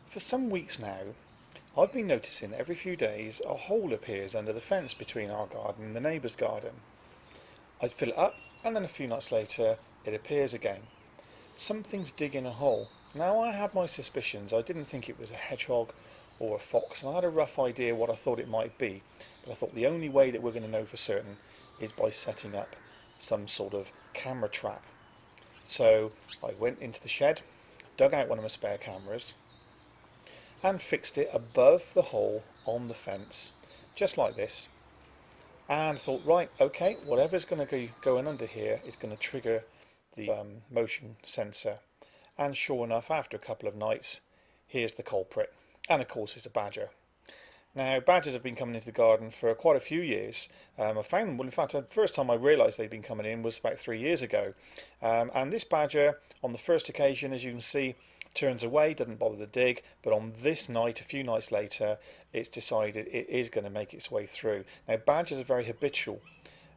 For some weeks now, I've been noticing that every few days a hole appears under the fence between our garden and the neighbour's garden. I'd fill it up and then a few nights later it appears again. Something's digging a hole. Now I had my suspicions. I didn't think it was a hedgehog or a fox, and I had a rough idea what I thought it might be, but I thought the only way that we're going to know for certain is by setting up some sort of camera trap. So I went into the shed, dug out one of my spare cameras and fixed it above the hole on the fence, just like this, and thought, right, okay, whatever's going to be going under here is going to trigger the motion sensor. And sure enough, after a couple of nights, here's the culprit, and of course it's a badger. Now, badgers have been coming into the garden for quite a few years. I found them, well, in fact, the first time I realised they'd been coming in was about 3 years ago. And this badger, on the first occasion, as you can see, turns away, doesn't bother to dig, but on this night, a few nights later, it's decided it is going to make its way through. Now, badgers are very habitual.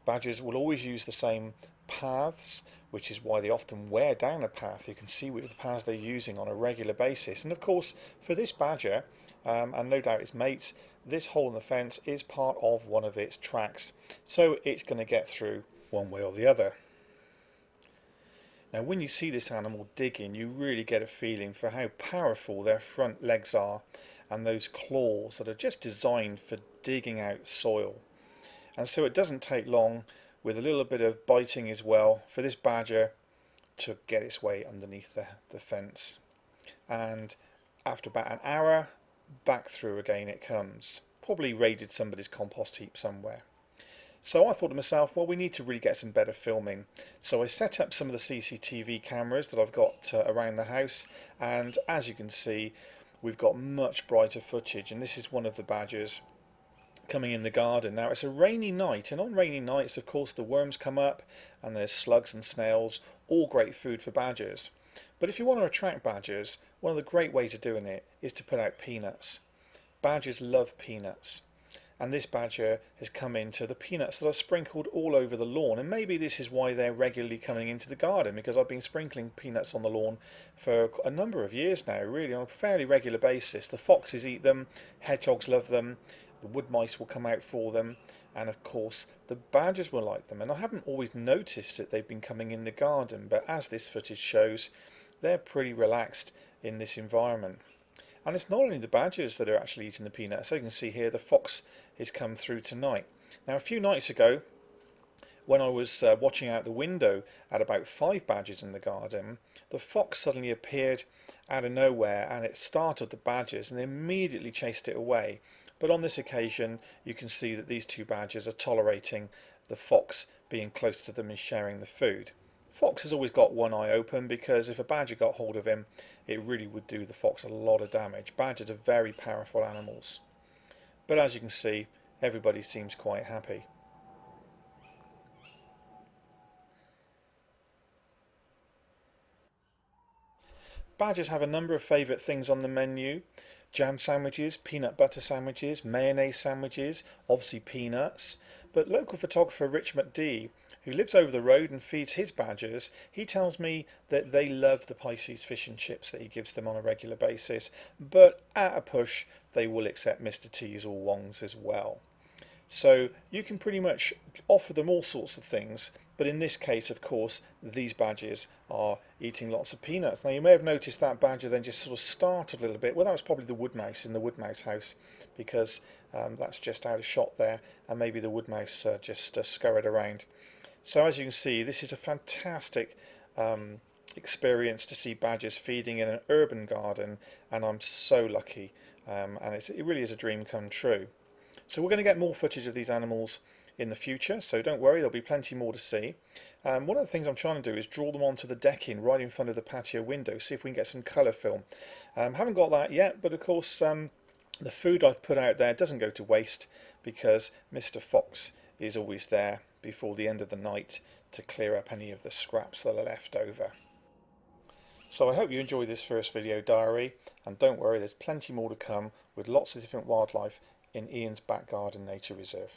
Badgers will always use the same paths, which is why they often wear down a path. You can see the paths they're using on a regular basis. And of course, for this badger, and no doubt its mates, this hole in the fence is part of one of its tracks. So it's going to get through one way or the other. Now, when you see this animal digging, you really get a feeling for how powerful their front legs are and those claws that are just designed for digging out soil. And so it doesn't take long, with a little bit of biting as well, for this badger to get its way underneath the fence. And after about an hour, back through again it comes. Probably raided somebody's compost heap somewhere. So I thought to myself, well, we need to really get some better filming. So I set up some of the CCTV cameras that I've got around the house, and as you can see, we've got much brighter footage, and this is one of the badgers coming in the garden. Now, it's a rainy night, and on rainy nights, of course, the worms come up and there's slugs and snails, all great food for badgers. But if you want to attract badgers, one of the great ways of doing it is to put out peanuts. Badgers love peanuts, and this badger has come into the peanuts that are sprinkled all over the lawn, and maybe this is why they're regularly coming into the garden, because I've been sprinkling peanuts on the lawn for a number of years now, really on a fairly regular basis. The foxes eat them, hedgehogs love them, the wood mice will come out for them, and of course the badgers will like them. And I haven't always noticed that they've been coming in the garden, but as this footage shows, they're pretty relaxed in this environment. And it's not only the badgers that are actually eating the peanuts. So you can see here the fox has come through tonight. Now, a few nights ago, when I was watching out the window at about 5 badgers in the garden, the fox suddenly appeared out of nowhere and it startled the badgers and they immediately chased it away. But on this occasion, you can see that these 2 badgers are tolerating the fox being close to them and sharing the food. Fox has always got one eye open, because if a badger got hold of him, it really would do the fox a lot of damage. Badgers are very powerful animals. But as you can see, everybody seems quite happy. Badgers have a number of favourite things on the menu. Jam sandwiches, peanut butter sandwiches, mayonnaise sandwiches, obviously peanuts. But local photographer Rich McD, who lives over the road and feeds his badgers, he tells me that they love the Pisces fish and chips that he gives them on a regular basis, but at a push they will accept Mr. T's or Wong's as well. So you can pretty much offer them all sorts of things, but in this case, of course, these badgers are eating lots of peanuts. Now, you may have noticed that badger then just sort of started a little bit. Well, that was probably the wood mouse in the wood mouse house, because that's just out of shot there, and maybe the wood mouse just scurried around. So as you can see, this is a fantastic experience to see badgers feeding in an urban garden, and I'm so lucky, and it really is a dream come true. So we're going to get more footage of these animals in the future, so don't worry, there'll be plenty more to see. One of the things I'm trying to do is draw them onto the decking right in front of the patio window, see if we can get some colour film. Haven't got that yet, but of course the food I've put out there doesn't go to waste, because Mr. Fox is always there before the end of the night to clear up any of the scraps that are left over. So I hope you enjoyed this first video diary, and don't worry, there's plenty more to come with lots of different wildlife in Ian's Back Garden Nature Reserve.